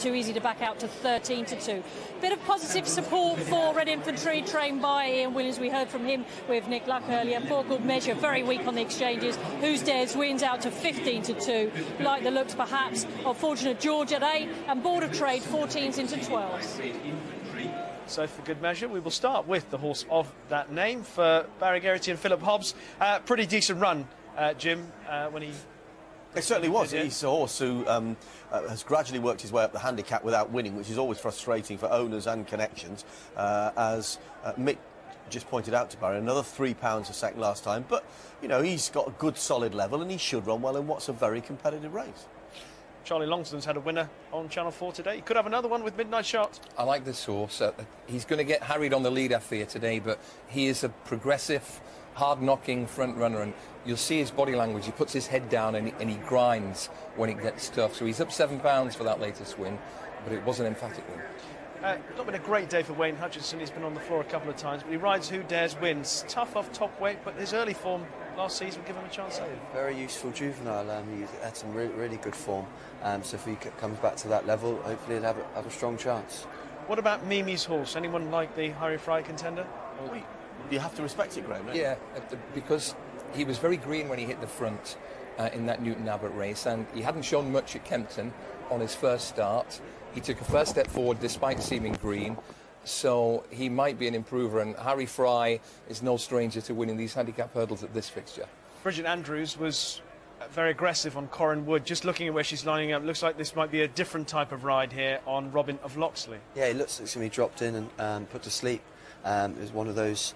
too easy to back out to 13-2. Bit of positive support for Red Infantry, trained by Ian Williams. We heard from him with Nick Luck earlier. For good measure, very weak on the exchanges. Who's Dares wins out to 15-2. Like the looks, perhaps, of Fortunate George at 8 and Board of Trade 14s into 12s. So, for good measure, we will start with the horse of that name for Barry Geraghty and Philip Hobbs. Pretty decent run, Jim, when he... It certainly was. He's a horse who has gradually worked his way up the handicap without winning, which is always frustrating for owners and connections. As Mick just pointed out to Barry, another £3 a sec last time. But, you know, he's got a good solid level and he should run well in what's a very competitive race. Charlie Longston's had a winner on Channel 4 today. He could have another one with Midnight Shot. I like this horse. He's going to get harried on the lead, I fear, today, but he is a progressive, hard-knocking front runner, and you'll see his body language. He puts his head down and he grinds when it gets tough. So he's up £7 for that latest win, but it was an emphatic win. Not been a great day for Wayne Hutchinson. He's been on the floor a couple of times, but he rides Who Dares wins. Tough off top weight, but his early form last season give him a chance. Very useful juvenile. He had some really good form. So if he comes back to that level, hopefully he'll have a strong chance. What about Mimi's horse? Anyone like the Harry Fry contender? Well, you have to respect it, Graham, don't you? Yeah, because he was very green when he hit the front in that Newton Abbott race, and he hadn't shown much at Kempton on his first start. He took a first step forward despite seeming green, so he might be an improver, and Harry Fry is no stranger to winning these handicap hurdles at this fixture. Bridget Andrews was very aggressive on Corin Wood. Just looking at where she's lining up, looks like this might be a different type of ride here on Robin of Locksley. Yeah, he looks like he's going to be dropped in and put to sleep. It was one of those,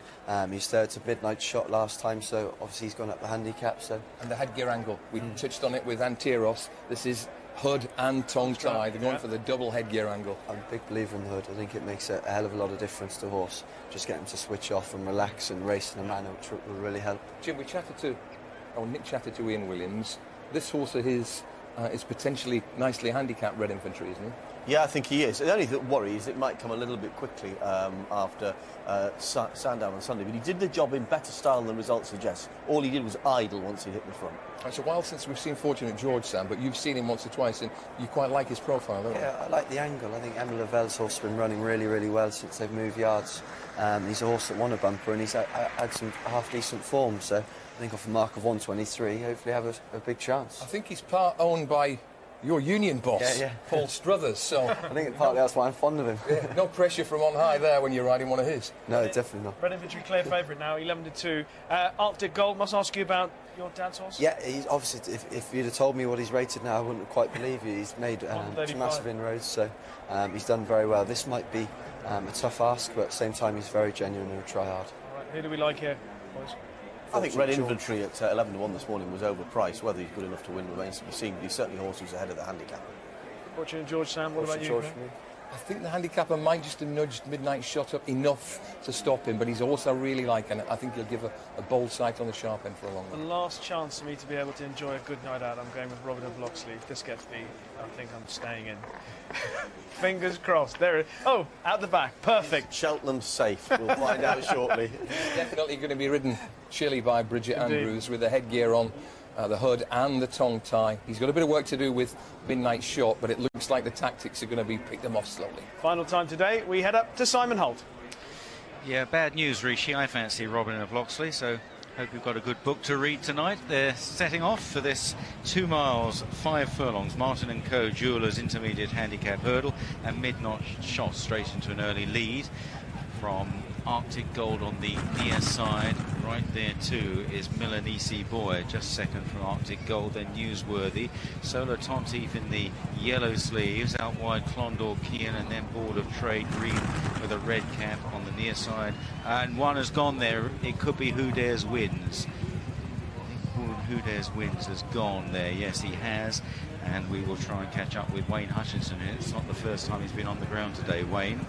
he's third to Midnight Shot last time, so obviously he's gone up the handicap. So. And the headgear angle, we touched on it with Antiros. This is hood and tongue tie. They're going for the double headgear angle. I'm a big believer in the hood. I think it makes a hell of a lot of difference to a horse. Just get him to switch off and relax and race in a manner which will really help. Jim, Nick chatted to Ian Williams. This horse of his is potentially nicely handicapped Red Infantry, isn't he? Yeah, I think he is. The only worry is it might come a little bit quickly after Sandown on Sunday, but he did the job in better style than the results suggest. All he did was idle once he hit the front. It's a while since we've seen Fortunate George, Sam, but you've seen him once or twice, and you quite like his profile, don't you? Yeah, I like the angle. I think Emma Lavelle's horse has been running really well since they've moved yards. He's a horse that won a bumper, and he's had some half-decent form, so I think off a mark of 123, hopefully have a big chance. I think he's part owned by your union boss, Paul Struthers, so... I think partly that's why I'm fond of him. Yeah, no pressure from on high there when you're riding one of his. No, definitely not. Red Infantry clear favourite now, 11-2. Arctic Gold, must ask you about your dad's horse? Yeah, he's obviously, if you'd have told me what he's rated now, I wouldn't quite believe you. He's made massive inroads, so he's done very well. This might be a tough ask, but at the same time, he's very genuine and will try hard. All right, who do we like here, boys? I think Red Infantry at 11-1 this morning was overpriced. Whether he's good enough to win remains to be seen, but he's certainly a horse who's ahead of the handicap. Fortunate George, Sam, what about you? George, I think the handicapper might just have nudged Midnight Shot up enough to stop him, but he's also really like, and I think he'll give a bold sight on the sharp end for a long The run. last chance for me to be able to enjoy a good night out, I'm going with Robin of Locksley. If this gets me, I think I'm staying in. Fingers crossed. There it is. Oh, out the back. Perfect. Cheltenham's safe. We'll find out shortly. Definitely going to be ridden chilly by Bridget Andrews with the headgear on, the hood and the tongue tie. He's got a bit of work to do with Midnight Shot, but it looks like the tactics are going to be pick them off slowly. Final time today, we head up to Simon Holt. Yeah, bad news, Rishi. I fancy Robin of Locksley, so hope you've got a good book to read tonight. They're setting off for this 2 miles, 5 furlongs. Martin & Co. Jewelers Intermediate Handicap Hurdle, and Midnight Shot straight into an early lead from Arctic Gold on the near side. Right there too is Millanisi Boy, just second from Arctic Gold, then Newsworthy. Solatentif in the yellow sleeves, out wide Clondaw, Cian, and then Board of Trade green with a red cap on the near side. And one has gone there. It could be Who Dares Wins. I think Who Dares Wins has gone there. Yes, he has. And we will try and catch up with Wayne Hutchinson. It's not the first time he's been on the ground today, Wayne.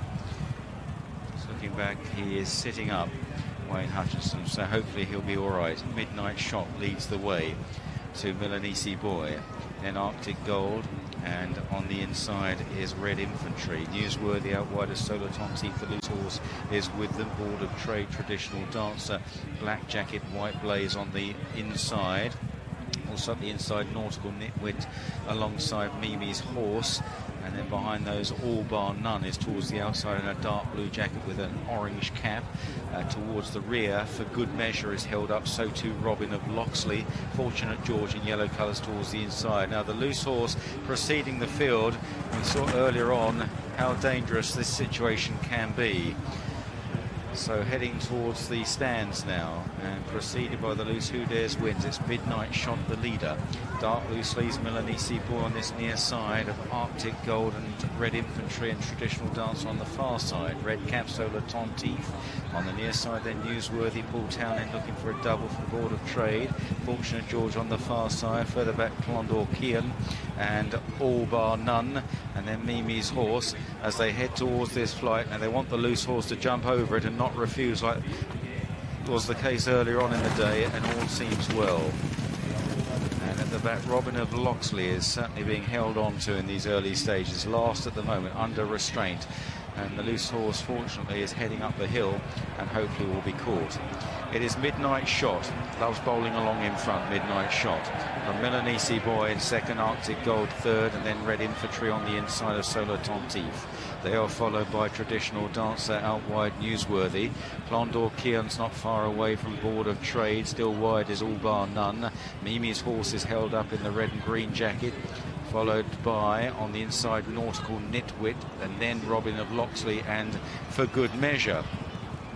Looking back, he is sitting up, Wayne Hutchinson, so hopefully he'll be all right. Midnight Shot leads the way to Millanisi Boy, then Arctic Gold, and on the inside is Red Infantry. Newsworthy out wide of Solatentif, the loose horse is with the Board of Trade Traditional Dancer. Black Jacket, White Blaze on the inside. Also up the inside, Nautical Nitwit alongside Mimi's horse. And then behind those, All Bar None is towards the outside in a dark blue jacket with an orange cap. Towards the rear, For Good Measure is held up, so too Robin of Loxley. Fortunate George in yellow colours towards the inside. Now the loose horse preceding the field. We saw earlier on how dangerous this situation can be. So heading towards the stands now, and preceded by the loose Who Dares Wins. It's Midnight Shot, the leader. Dark blue sleeves Millanisi Boy on this near side of Arctic Gold and Red Infantry and Traditional Dancer on the far side. Red cap Solatentif on the near side, then Newsworthy, Paul Townend looking for a double from Board of Trade. Fortunate George on the far side. Further back, Clondaw, Cian and All Bar None. And then Mimi's Horse as they head towards this flight. Now they want the loose horse to jump over it and not refuse like was the case earlier on in the day, and all seems well. And at the back, Robin of Loxley is certainly being held on to in these early stages, last at the moment under restraint, and the loose horse fortunately is heading up the hill and hopefully will be caught. It is Midnight Shot, loves bowling along in front. Midnight Shot from Millanisi Boy in second, Arctic Gold third, and then Red Infantry on the inside of Solatentif. They are followed by Traditional Dancer out wide, Newsworthy. Clondaw, Cian's not far away from Board of Trade. Still wide is All Bar None. Mimi's Horse is held up in the red and green jacket, followed by, on the inside, Nautical Nitwit, and then Robin of Loxley and For Good Measure.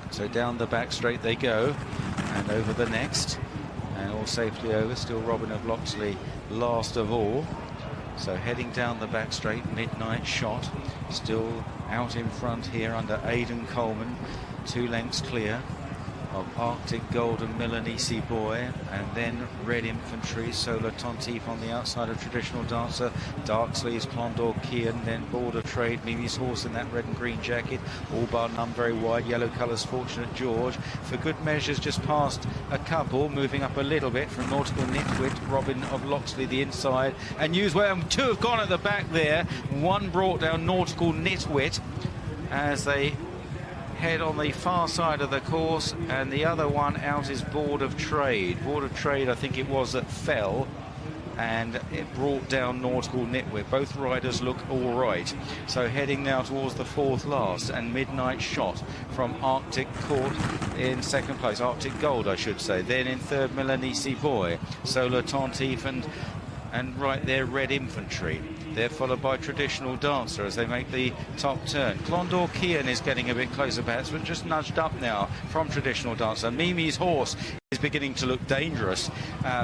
So down the back straight they go, and over the next, and all safely over. Still Robin of Loxley last of all. So heading down the back straight, Midnight Shot still out in front here under Aidan Coleman, 2 lengths clear of Arctic Gold and Millanisi Boy, and then Red Infantry, Solatentif on the outside of Traditional Dancer, Dark Sleeves, Clondaw, Cian, then Board of Trade, Mimi's Horse in that red and green jacket, All Bar None very wide, yellow colours, Fortunate George. For Good Measures just past a couple, moving up a little bit from Nautical Nitwit, Robin of Loxley the inside, and Newsworthy, and 2 have gone at the back there. 1 brought down Nautical Nitwit as they head on the far side of the course, and the other one out is Board of Trade. Board of Trade, I think it was, that fell, and it brought down Nautical Nitwit. Both riders look all right. So heading now towards the 4th last, and Midnight Shot from Arctic Court in 2nd place. Arctic Gold, I should say. Then in 3rd, Millanisi Boy, Solatentif, and right there, Red Infantry. They're followed by Traditional Dancer as they make the top turn. Clondaw, Cian is getting a bit closer perhaps, but just nudged up now from Traditional Dancer. Mimi's Horse is beginning to look dangerous.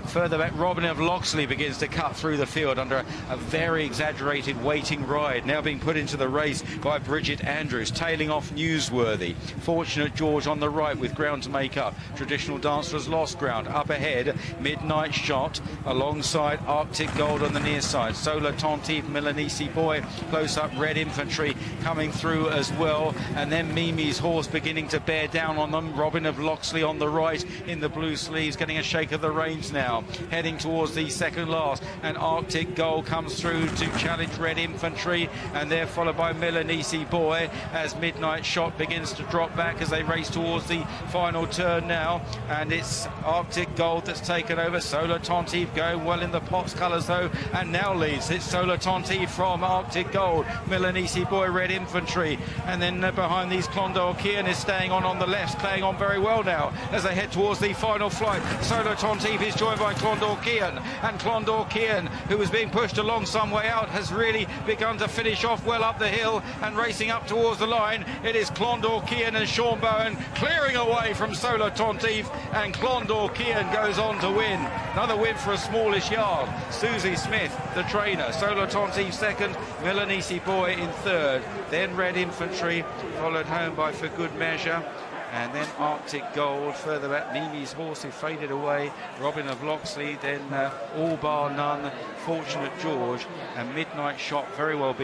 Further back, Robin of Loxley begins to cut through the field under a very exaggerated waiting ride, now being put into the race by Bridget Andrews, tailing off Newsworthy. Fortunate George on the right with ground to make up. Traditional Dancer has lost ground. Up ahead, Midnight Shot alongside Arctic Gold on the near side. Solatentif, Millanisi Boy close up, Red Infantry coming through as well, and then Mimi's Horse beginning to bear down on them. Robin of Loxley on the right in the blue sleeves, getting a shake of the reins now, heading towards the 2nd last, and Arctic Gold comes through to challenge Red Infantry, and they're followed by Millanisi Boy as Midnight Shot begins to drop back as they race towards the final turn now, and it's Arctic Gold that's taken over. Solatentif going well in the Pops colours though, and now leads. It's Solatentif from Arctic Gold, Millanisi Boy, Red Infantry, and then behind these Clondaw, Cian is staying on the left, playing on very well now as they head towards the final flight. Solatentif is joined by Clondaw, Cian, and Clondaw, Cian, who was being pushed along some way out, has really begun to finish off well up the hill and racing up towards the line. It is Clondaw, Cian and Sean Bowen clearing away from Solatentif, and Clondaw, Cian goes on to win. Another win for a smallish yard. Susie Smith, the trainer. Solatentif 2nd, Millanisi Boy in 3rd, then Red Infantry, followed home by For Good Measure, and then Arctic Gold. Further back, Mimi's Horse, who faded away, Robin of Loxley, then All Bar None, Fortunate George, and Midnight Shot very well beaten.